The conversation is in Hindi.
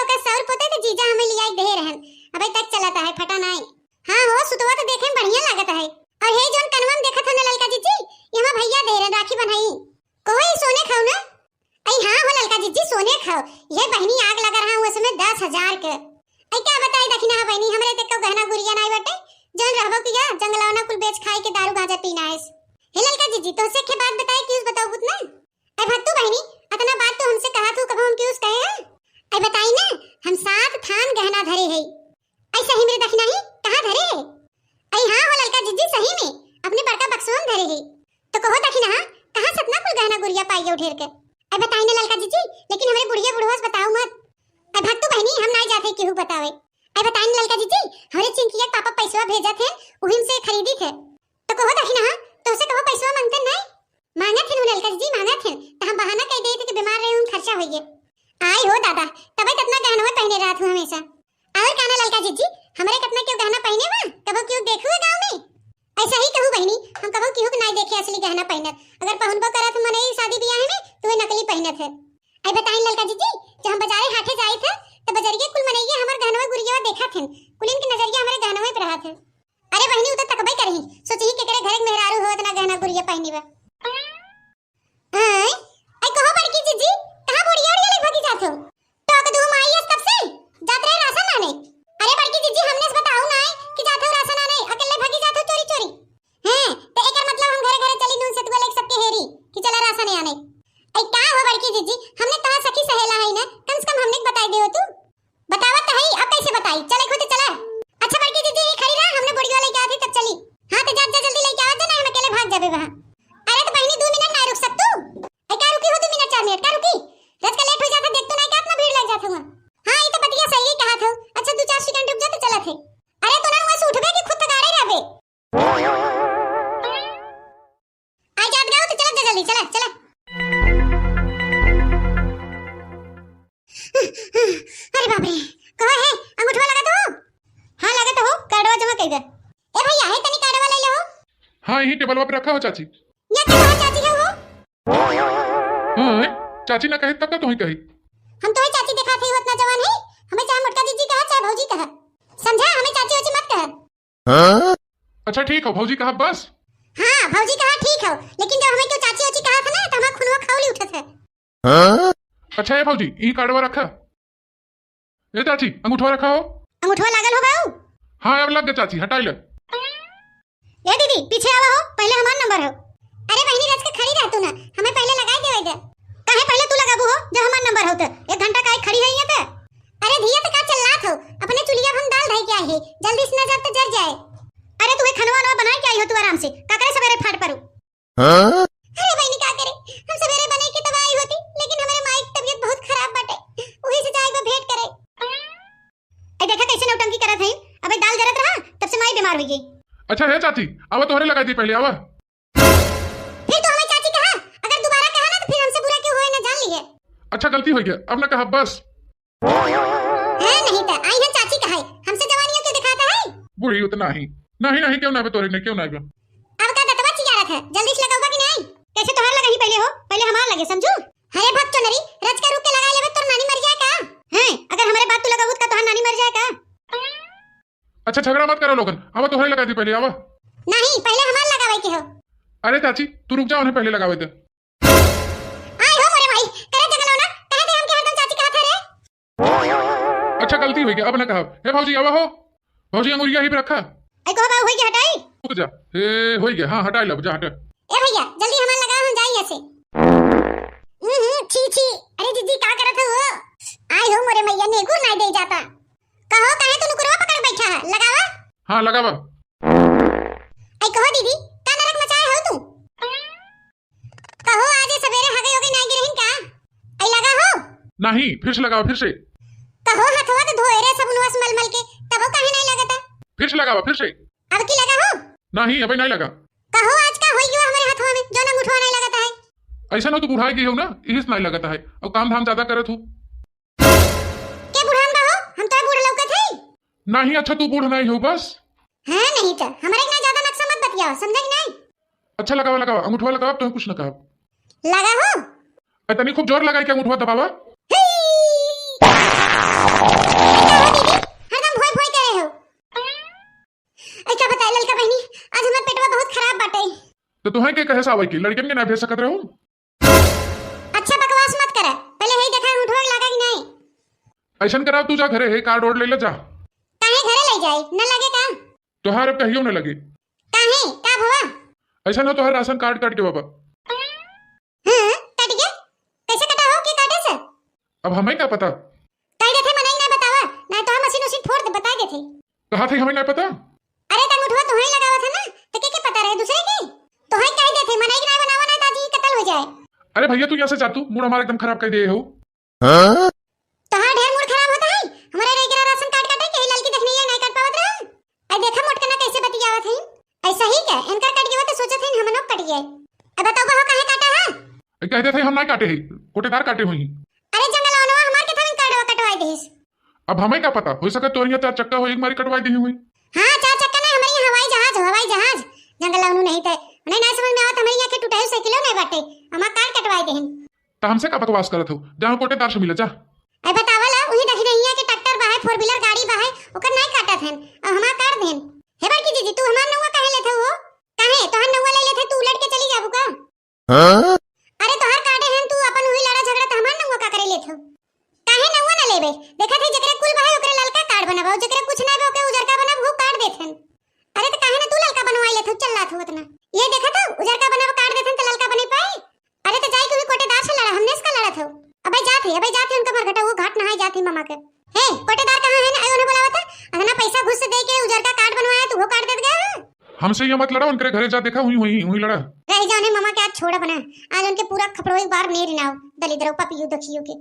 ओका सौर पोते तो जीजा हमें लिया दे रहन अबे तक चलाता है फटा नहीं। हां हो सुतवा तो देखे में बढ़िया लागत है। और हे जोन कनवा में देखत हो ना ललका जीजी ये हमार भैया दे रहे राखी बनाई कोई सोने खाओ ना। आई हां हो ललका जीजी सोने खाओ ये बहनी आग लगा रहा हूं उसमें 10,000 के। आई क्या बताई दखिना बहनी हमरे तक को गहना गुड़िया नहीं बटे जन रहबो किया जंगलावना कुल बेच खाई के दारू गांजा पीना है। हे ललका जीजी तो से के बात बताई क्यों बताओ बुत ना। आई भत्तू बहनी इतना बात तो हमसे कहा तू कब हम क्यों कहे हैं। आई बताई ना हम 7 थान गहना धरे है ऐसा ही मेरे दखिना ही कहां धरे है। आई हां हो ललका जीजी सही में अपने बड़का बक्सों धरे है तो कहो दखिना कहां सतना कुल गहना गुड़िया पाई उठेर के। आई बताई ना ललका जीजी लेकिन हमरे बुढ़िया बुढ़वास बताओ मत। आई भत्तू बहनी हम नहीं जाते केहू बतावे। आई बताई ना ललका जीजी हमरे चिंकिया पापा पैसा भेजा थे उहिम से खरीदी थे तो कहो दखिना तो से कहो पैसा मांगते नहीं मांगा थे ललका जीजी मांगा थे तो हम बहाना कह देते कि बीमार रहे हूं खर्चा होइए। आई हो दादा तबे कितना गहना पहने रात हूं हमेशा और काना ललका जीजी हमरे कितना क्यों गहना पहने वा कबो क्यों देखू गांव में। ऐसा ही कहू बहनी हम कबो क्यों नहीं देखे असली गहना पहनत अगर पहनबो करत मने शादी ब्याह में तो वे नकली पहनत है। आई बताई ललका जीजी जब हम बाजारे हाथे जाई थे तो बाजारिये कुल मनैया हमर गहनवा गुड़िया देखा थे कुलिन के नजरिया हमरे गहनवा पे रहा थे। अरे बहनी उ तो तकबे करही सोची केकरे घर में मेहरारू हो इतना गहना गुड़िया पहनी बा। आई कहो बड़की जीजी कहां बुढ़िया उड़िया ले भागी जात हो टोक दू माई तब से जात रहे राशन आने। अरे बड़की जीजी हमने से बताऊ ना कि जात हो राशन आने अकेले भागी जात हो चोरी चोरी हैं तो एकर मतलब हम घरे घरे चली नून से तू लेक सबके हेरी कि चला राशन आने। आई का हो बड़की जीजी हमने कहा सखी सहेला है ना कम से कम हमने बताई देओ तू बतावत है अब कैसे बताई चले खुद चला। अच्छा बड़की जीजी खड़ी रहा हमने बुढ़िया लेके आती तब चली। हां तो जा जल्दी लेके आ जा ना हम अकेले भाग जाबे वहां। अरे तो बहनी 2 मिनट नहीं रुक सकतू ए का रुकी हो 2 मिनट 4 मिनट का रुकी रथ का लेट हो जाता देख तो नहीं कितना भीड़ लग जाता वहां। हां ये तो बतिया सही ही कहा था अच्छा 2-4 सेकंड रुक जा तो चला थे। अरे तो ना वहां से उठबे कि खुद तगाड़े रहबे आ जात गाओ तो चला जल्दी चला चला। अरे बाप रे कहो है अंगूठा लगा तो हां लगा तो हो कार्डवा जमा कर दे। ए भैया है तनी कार्डवा ले ले हो। हां यही टेबल पे रखा हो चाची। या के हो चाची है हो हां चाची ना कहे तब का तू ही कही हम तो ही चाची देखा थे उतना जवान है हमें चाहे मोटका जीजी कहा चाहे भौजी कहा समझा हमें चाची वाची मत कह। अच्छा ठीक हो भौजी कहा बस। हां भौजी कहा ठीक हो लेकिन जब हमें क्यों चाची वाची कहा था ना तो हमारा खुनवा खावली उठत है। अच्छा ये भौजी ई कार्डवा रखा ए चाची अंगूठा रखा हो। अंगूठा लागल हो बाऊ। हां अब लग गया चाची हटाई ले। ए दीदी पीछे आवा हो पहले हमारा नंबर हो। अरे बहनी रच के खड़ी रह तू ना हमें पहले लगाई देवे दे काहे पहले तू लगाबू हो जब हमारा नंबर होते 1 घंटा काहे खड़ी है यहां पे। अरे धिया तो का चिल्लात हो अपने चुलिया हम दाल धई के आई है जल्दी से नजर तो जर जाए। अरे तू खनवा न बनाई के आई हो तू आराम से का करे सवेरे फाट परू। अरे बहनी का करे हम सवेरे बने के तब आई होती लेकिन हमारे माई की तबीयत बहुत खराब बाटे वही से जाई बा भेंट करे। ए देखा कैसे नौटंकी करत है अबे दाल जरत रहा तब से माई बीमार हो गई। अच्छा है चाची आवा तोहरे लगाई दी पहले आवा। फिर तो हमें चाची कहा अगर दोबारा कहा ना तो फिर हमसे बुरा क्यों होए ना जान लिए। अच्छा गलती हो गया अब ना कहा बस। है नहीं तो आई है चाची कहा हमसे जवानियां क्यों दिखाता है। बुढ़ी उतना ही नहीं क्यों ना बे तोरे ने क्यों ना बे। अब का दतवा चियारत है जल्दी से लगाऊंगा कि नहीं कैसे तोहार लगा ही पहले हो पहले हमार लगे समझू। अरे भक्त नरी रच के रुक के लगा लेबे तोर नानी मर जाए का हैं अगर हमारे बात तू लगाबूत का तोहार नानी मर जाए का। अच्छा झगड़ा मत करो लोगन आवा तोहरे लगा दी पहले आवा। नहीं पहले हमार लगावे के हो। अरे चाची तू रुक जा उन्हें पहले लगावे दे। आई हो मोरे भाई करे जगलो ना कहे थे हम के हरदम चाची कहा था रे। अच्छा गलती हो गई अब ना कहा हे भौजी आवा हो भौजी अंगूरिया ही पे रखा। आई कहो बाऊ होई के हटाई रुक जा ए हो गया हां हटाई लब जा हटा। ए भैया जल्दी हमार लगा हम जाई ऐसे। छी छी अरे दीदी का करत हो। आई हो मोरे मैया नेगुर नहीं दे जाता कहो काहे तू नुकुरवा पकड़ बैठा है लगावा। हां लगावा। आई कहो दीदी का नरक मचाए हो तू कहो आज सवेरे हगे होगे नहीं गिरहिन का। आई लगा हो नहीं फिर से लगाओ फिर से। कहो हथवा तो धोए रे सब नुआस मल के तब काहे नहीं लगता। फिर से लगावा फिर से। अब की लगा हो नहीं अबे नहीं लगा। कहो आज का होई गयो हमारे हाथवा में जो ना मुठवा नहीं लगता है। ऐसा ना तू बुढ़ाई गई हो ना इस नहीं लगता है और काम धाम ज्यादा करत हो। के बुढ़ान बा हो हम तो बूढ़ लौकत है। नहीं अच्छा तू बूढ़ नहीं हो बस। हां नहीं तो हमारे ना ज्यादा नक्शा मत बतियाओ समझा कि नहीं। अच्छा लगावा लगावा अंगूठा लगावा तो कुछ ना कहा लगा हो तनी खूब जोर लगाई के अंगूठा दबावा। तुम्हें के कहे सावे की लड़कियन के ना भेज सकत रहूं। अच्छा बकवास मत कर, पहले ही देखा उठवा लगा कि नहीं। ऐसन कराव तू जा घरे है कार्ड ओड ले ले जा। काहे घरे ले जाए न लगे का? तोहार अब कहियो न लगे। काहे का भवा? ऐसा ना तोहार राशन कार्ड काट के बाबा। हां कट गया, कैसे कटा हो के काटे से? अब हमें क्या पता? कह देथे मनाई ना बतावा, ना तो हम मशीन उसी फोड़ दे बता देथे। कहा थे हमें नहीं पता। अरे तंग उठवा तो ही लगावा था ना, तो के पता रहे दूसरे की? तो ही कह देथे मनाई ना बनावा ना ताजी कत्ल हो जाए। अरे भैया तू यहाँ से जा, तू मूड हमारा एकदम खराब कर दिए हो। तोहार ढेर मूड खराब होता है, हमारे रेगुलर राशन कार्ड काटे के लड़की देखनी है नहीं काट पावत रहा। आई देखा मोटकना कैसे बतियावत है, ऐसा ही क्या इनका कट गया तो सोचत है हमनो कट गया। अब बताओ बहो काहे काटा है? कहते थे हम नहीं काटे ही, कोटेदार काटे हुई। अरे जंगल वाला हमार के थान कार्ड कटवाई देस। अब हमें क्या पता, हो सके तो चार चक्का हो एक मारी कटवाई दी हुई। हां चार चक्का नहीं, हमारी हवाई जहाज जंगल वाला नहीं थे, नहीं ना समझ में आवत हमारी यहां के टूटाई साइकिलो नहीं बाटे, हमार कार्ड कटवाई देहन। तो हमसे का बकवास करत हो, जहां कोटेदार से मिले जा। आई बतावला उही देख रही है कि ट्रैक्टर बाहे फोर व्हीलर गाड़ी बाहे ओकर नहीं काटत हन, अब हमार काट देहन। हे बड़की जीजी तू हमार नौवा काहे लेथे हो? काहे तोहर नौवा ले लेथे तू उलट के चली जाबू का? अरे तोहर काटे हन तू अपन उही लड़ा झगड़ा त हमार नौवा का करे लेथे? काहे नौवा ना लेबे? देखा थे जकरे कुल बाहे ओकरे ललका कार्ड बनाबो, जकरे कुछ ना बे ओके उजर का बनाबो वो काट देथन। अरे त काहे ना तू ललका बनवाई लेथे चल लाथ होत ना। ये देखा तो उजर का बनाबो काट देथन त ललका बने पाए। अरे त जाई कोई कोटेदार से लड़ा, हमने इसका लड़ा था। अबे जाते उनका मर घटा वो घाट नहाई जाती मामा के। हे कोटेदार कहां है ना उन्हें बुलावा था, अदना पैसा घुस दे के उजर का कार्ड बनवाया तो वो कार्ड दे गया। हमसे ये मत लड़ो, उनके घरे जा, देखा हुई लड़ा। रह जाने मामा के आज छोड़ा बना, आज उनके पूरा खपड़ोई बार नेर नाव दलिद्र पपियो दखियो के।